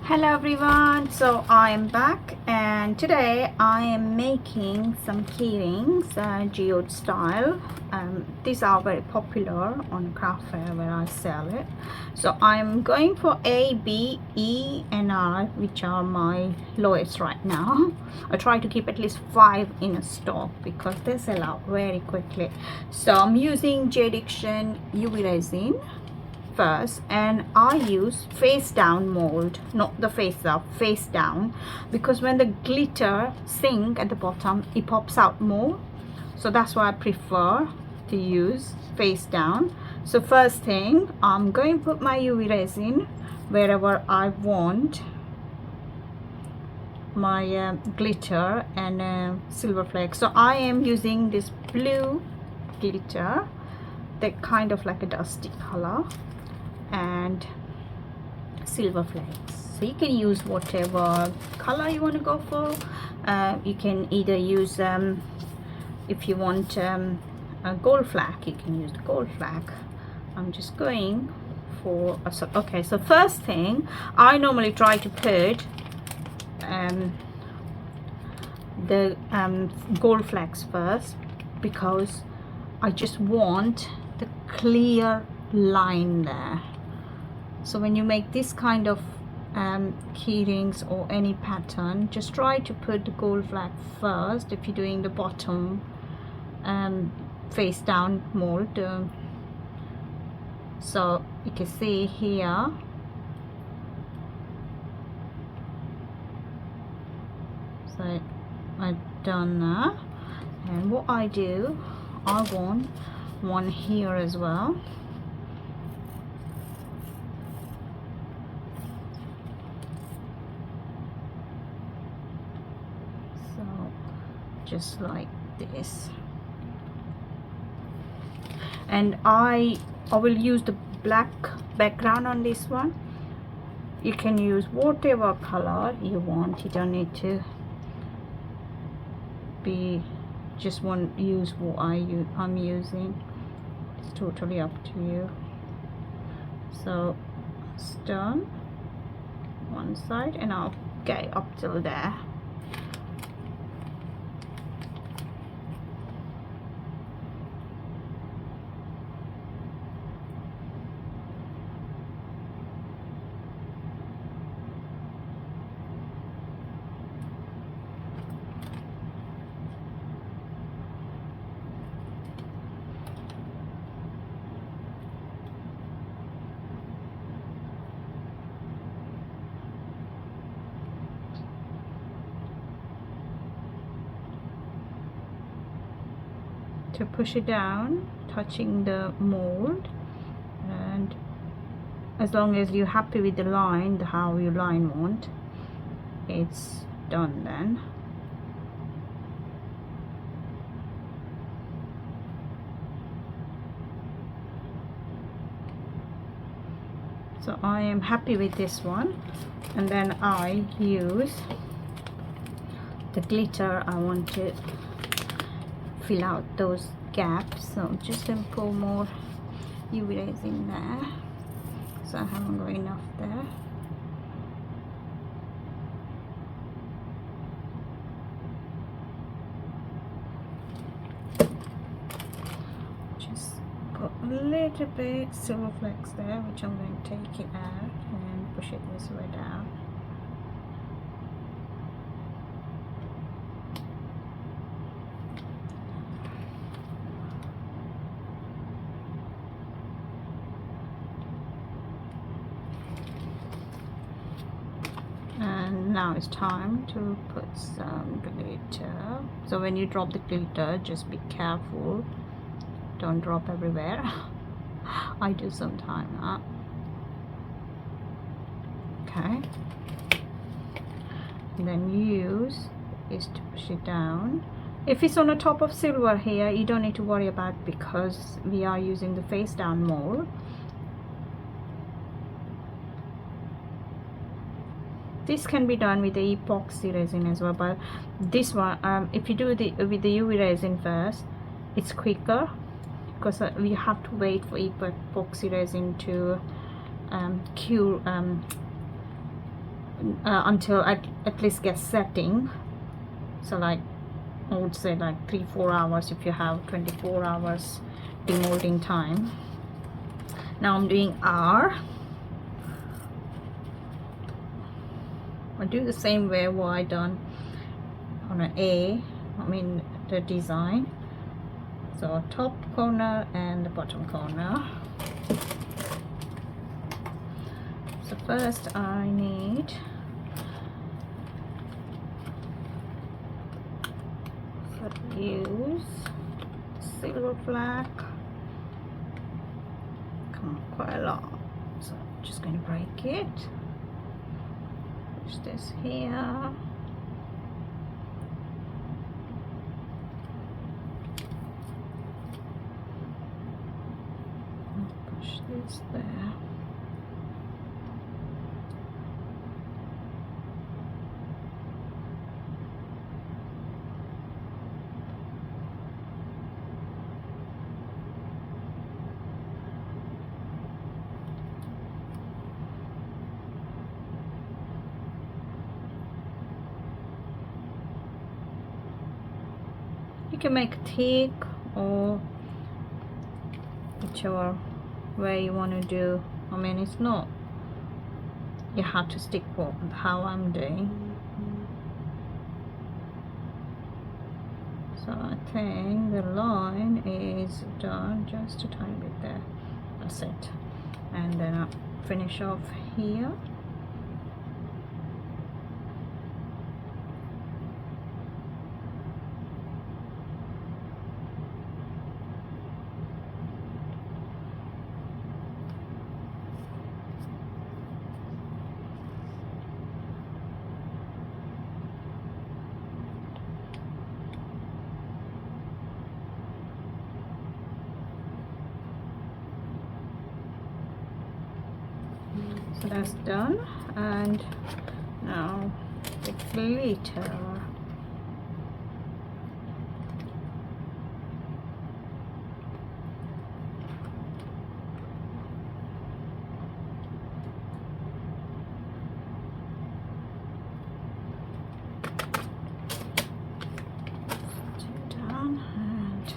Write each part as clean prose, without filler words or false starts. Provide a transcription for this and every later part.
Hello everyone, so I am back and today I am making some keyrings, geode style. These are very popular on craft fair where I sell it. So I'm going for A, B, E and R, which are my lowest right now. I try to keep at least 5 in a stock because they sell out very quickly. So I'm using Geode UV resin first, and I use face down mold, not the face up, face down, because when the glitter sink at the bottom it pops out more, so that's why I prefer to use face down. So first thing, I'm going to put my UV resin wherever I want my glitter and silver flakes. So I am using this blue glitter, that kind of like a dusty color, and silver flakes. So you can use whatever color you want to go for. You can either use if you want a gold flake, you can use the gold flake. I'm just going for okay, so first thing, I normally try to put the gold flakes first, because I just want the clear line there. So when you make this kind of keyrings or any pattern, just try to put the gold flake first if you're doing the bottom face down mold. So you can see here, so I've done that, and what I do, I want one here as well. Just like this, and I will use the black background on this one. You can use whatever color you want, you don't need to be just use what I'm using. It's totally up to you. So it's done one side, and I'll get up till there. To push it down, touching the mold, and as long as you're happy with the line, how your line want, it's done then. So I am happy with this one, and then I use the glitter. I want to fill out those gaps, so just gonna pour more UV resin there, so I haven't got enough there. Just put a little bit silver flakes there, which I'm going to take it out and push it this way down. And now it's time to put some glitter. So when you drop the glitter, just be careful, don't drop everywhere. I do sometimes. Okay, and then use is to push it down. If it's on the top of silver here, you don't need to worry about, because we are using the face down mold. This can be done with the epoxy resin as well, but this one, if you do with the UV resin first, it's quicker, because we have to wait for epoxy resin to cure, until at least get setting. So like I would say like 3-4 hours if you have 24 hours demolding time. Now I'm doing R. I do the same way what I done on an A, I mean the design. So top corner and the bottom corner. So first I need to use silver black. Come on, quite a lot. So I'm just going to break it. Push this here. Push this there. You can make thick or whichever way you want to do. I mean, it's not, you have to stick with how I'm doing. So I think the line is done, just a tiny bit there. That's it. And then I'll finish off here. So that's done, and now the glitter. Down, and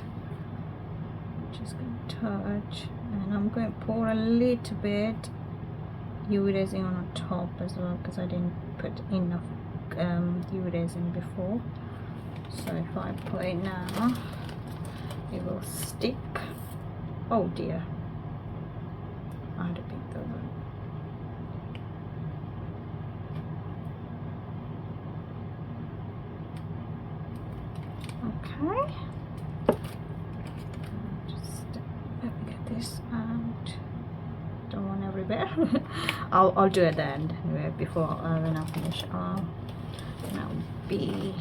I'm just going to touch, and I'm going to pour a little bit UV resin on the top as well, because I didn't put enough UV resin before. So if I put it now, it will stick. Oh dear, I had to pick that up. Okay, just let me get this out. Don't want everywhere. I'll do it at the end anyway, before when I finish. Now B.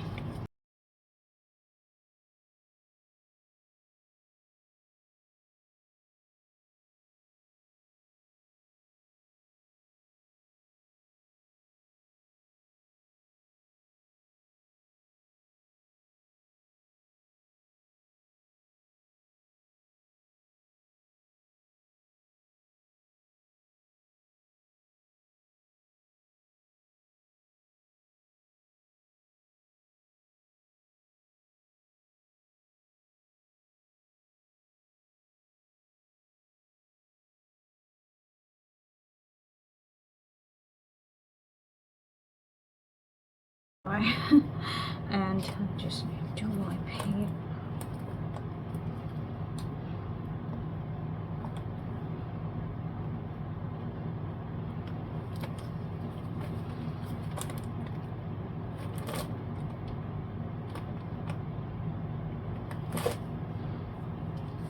And I just need to wipe here.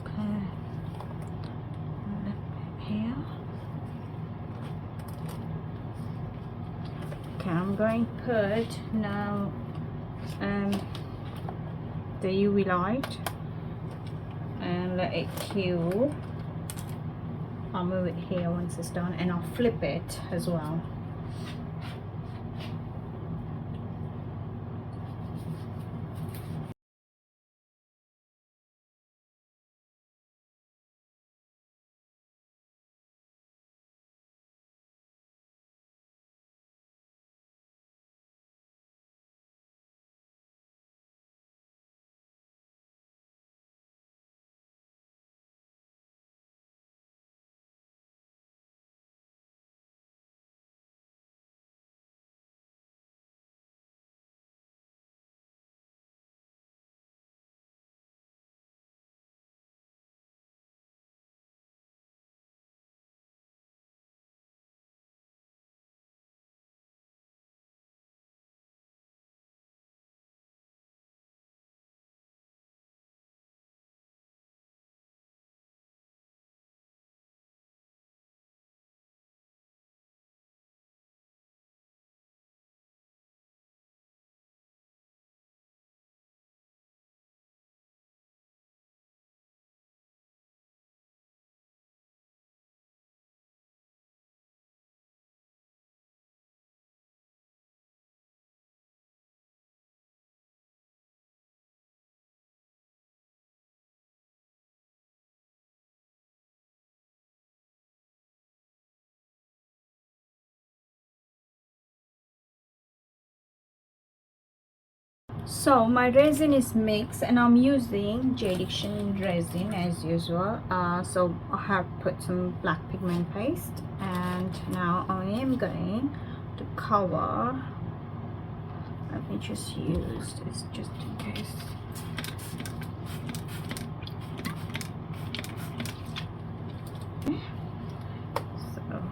Okay, a little bit here. Okay, I'm going to put now the UV light and let it cure. I'll move it here once it's done, and I'll flip it as well. So my resin is mixed and I'm using Geode resin as usual. So I have put some black pigment paste and now I am going to cover. Let me just use this just in case. So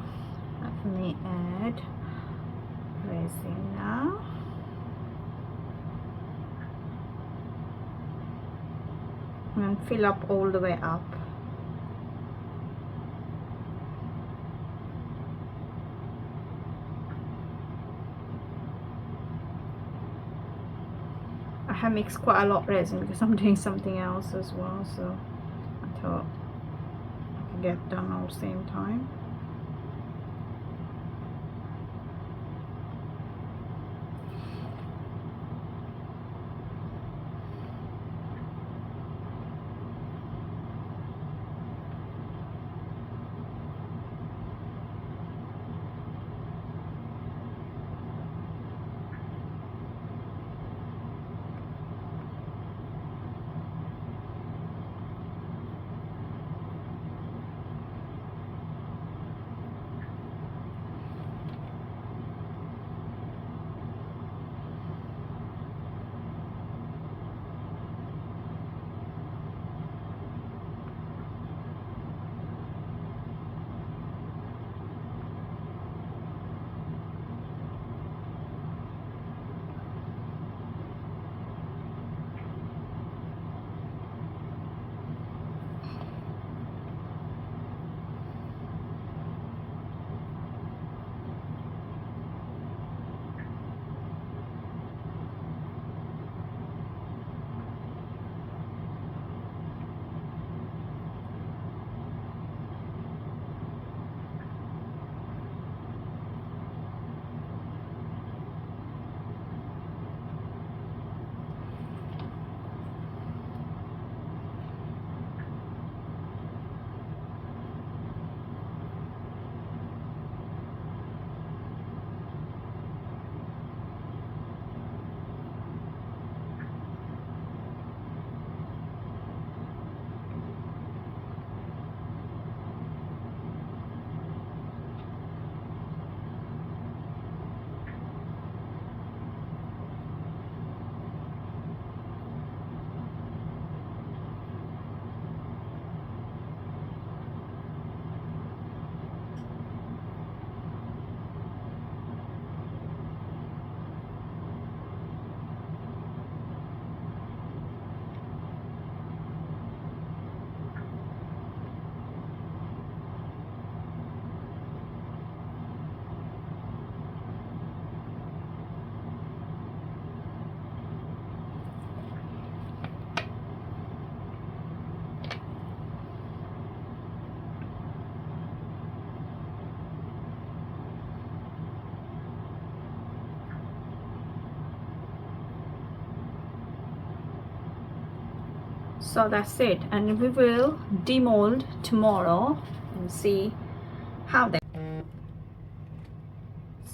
let me add resin now. And fill up all the way up. I have mixed quite a lot of resin because I'm doing something else as well, so I thought I could get done all the same time. So that's it, and we will demold tomorrow and see how they.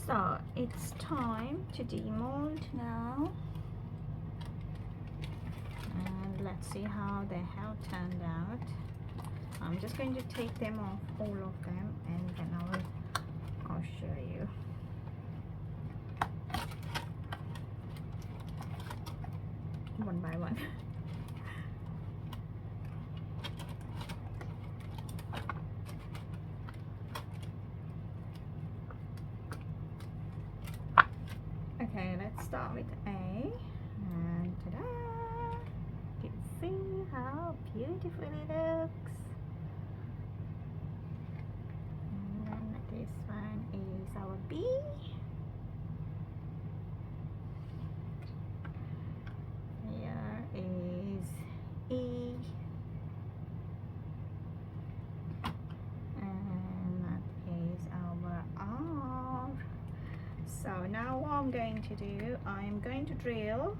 So it's time to demold now, and let's see how they have turned out. I'm just going to take them off, all of them, and then I'll show you. One by one. Okay, let's start with A, and ta-da! You can see how beautiful it looks. And then this one is our B. Here is E. And that is our R. So now what I'm going to do, I'm going to drill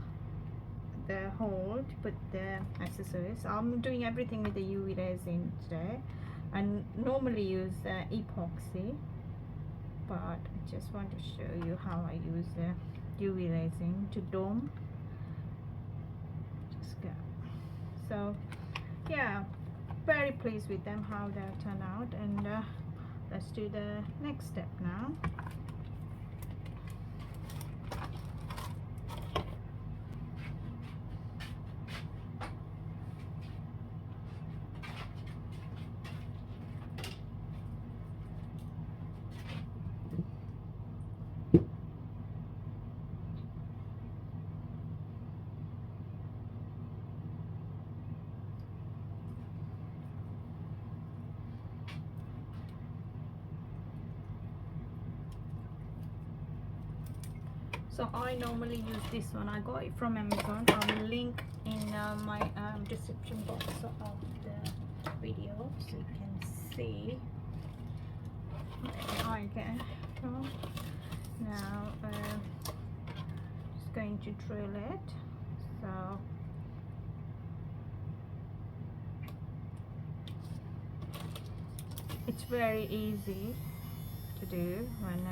the hole to put the accessories. I'm doing everything with the UV resin today, and normally use epoxy, but I just want to show you how I use the UV resin to dome So yeah, very pleased with them, how they turned out. And let's do the next step now. So I normally use this one. I got it from Amazon. I will link in my description box of the video so you can see where I get it from. Now just going to drill it. So it's very easy to do when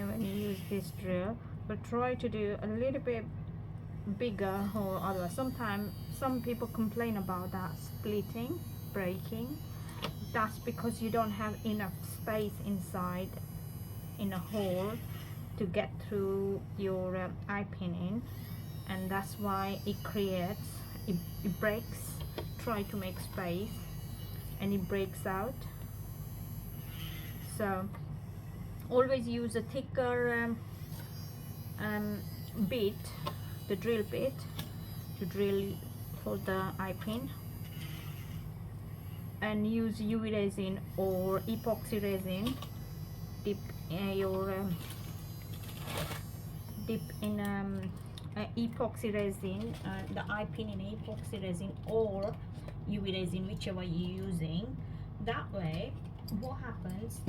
when you use this drill, but try to do a little bit bigger hole. Otherwise, sometimes some people complain about that splitting, breaking. That's because you don't have enough space inside in a hole to get through your eye pin in, and that's why it creates it breaks. Try to make space and it breaks out. So always use a thicker bit, the drill bit, to drill for the eye pin, and use UV resin or epoxy resin. Dip dip in epoxy resin, the eye pin in epoxy resin or UV resin, whichever you're using. That way, what happens?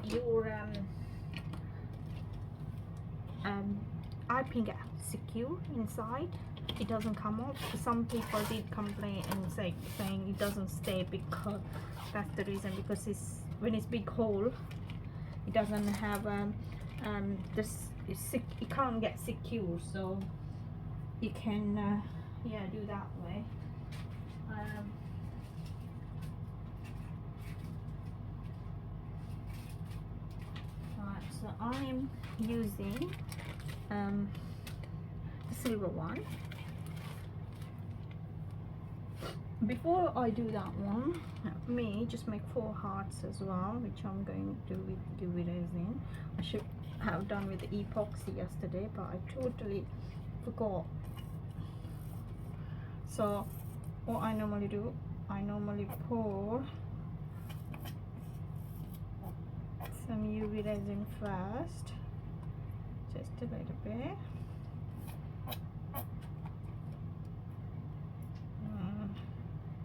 Your eye pin gets secure inside. It doesn't come off. Some people did complain and saying it doesn't stay, because that's the reason, because when it's big hole, it doesn't have it can't get secure. So you can yeah, do that way. Right, so I'm using the silver one. Before I do that one, just make 4 hearts as well, which I'm going to do with UV resin. I should have done with the epoxy yesterday, but I totally forgot. So what I normally do, I normally pour some UV resin first, just a little bit.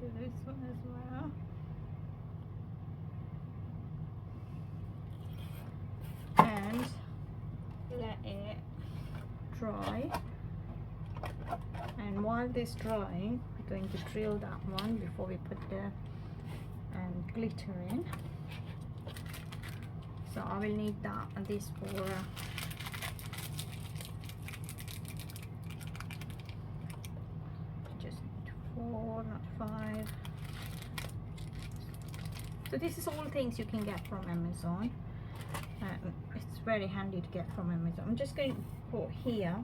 Do this one as well. And let it dry. And while this drying, we're going to drill that one before we put the glitter in. So I will need this for just 4, not 5. So this is all things you can get from Amazon. It's very handy to get from Amazon. I'm just going to put here.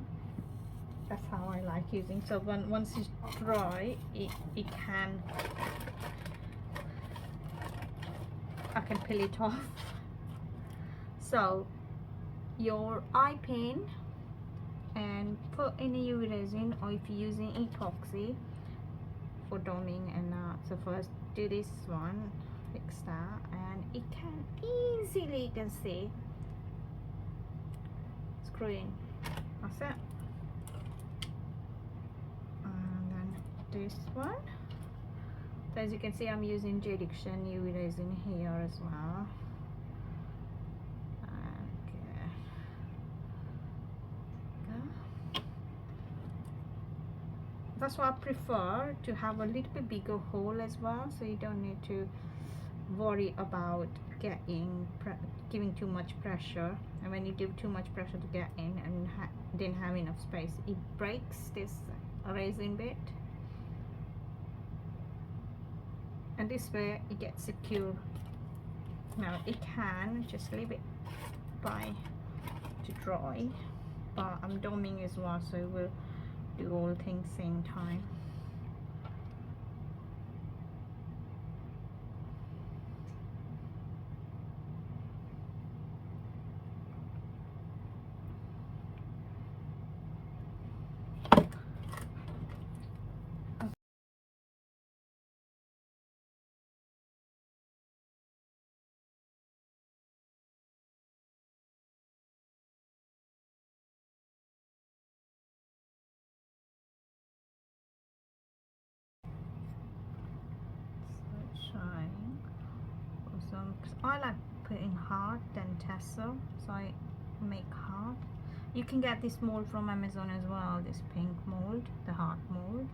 That's how I like using. So once it's dry, I can peel it off. So your eye pin, and put in a UV resin, or if you're using epoxy for doming. And so first do this one, fix that, and it can easily, you can see, screw in. That's it. And then this one. So as you can see, I'm using Geode UV resin here as well. That's why I prefer to have a little bit bigger hole as well, so you don't need to worry about giving too much pressure, and when you give too much pressure to get in and didn't have enough space, it breaks this resin bit, and this way it gets secure. Now it can just leave it by to dry, but I'm doming as well, so we'll do all things same time. Trying for some, because I like putting hard than tassel, so I make hard. You can get this mold from Amazon as well, this pink mold, the hard mold.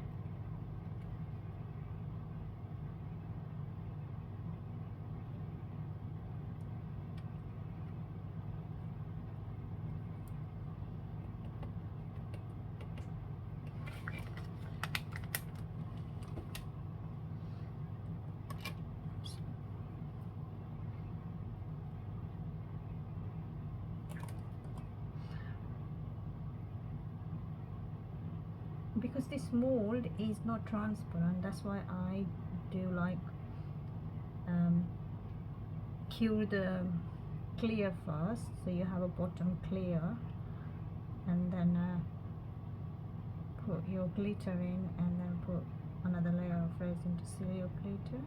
Because this mold is not transparent, that's why I do like cure the clear first, so you have a bottom clear, and then put your glitter in, and then put another layer of resin to seal your glitter.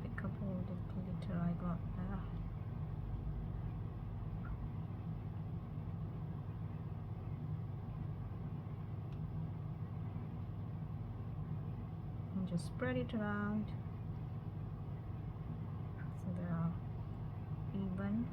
Pick up all the glitter I got there. And just spread it around so they are even.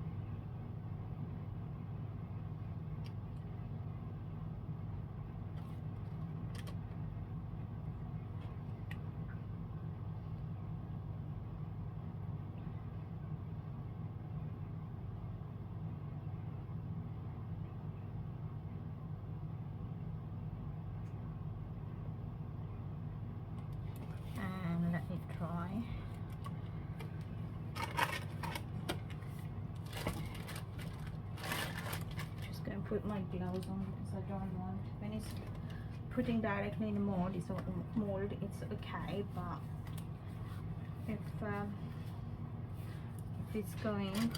And let it dry. Just going to put my gloves on because I don't want, when it's putting directly in the mold, it's okay, but if it's going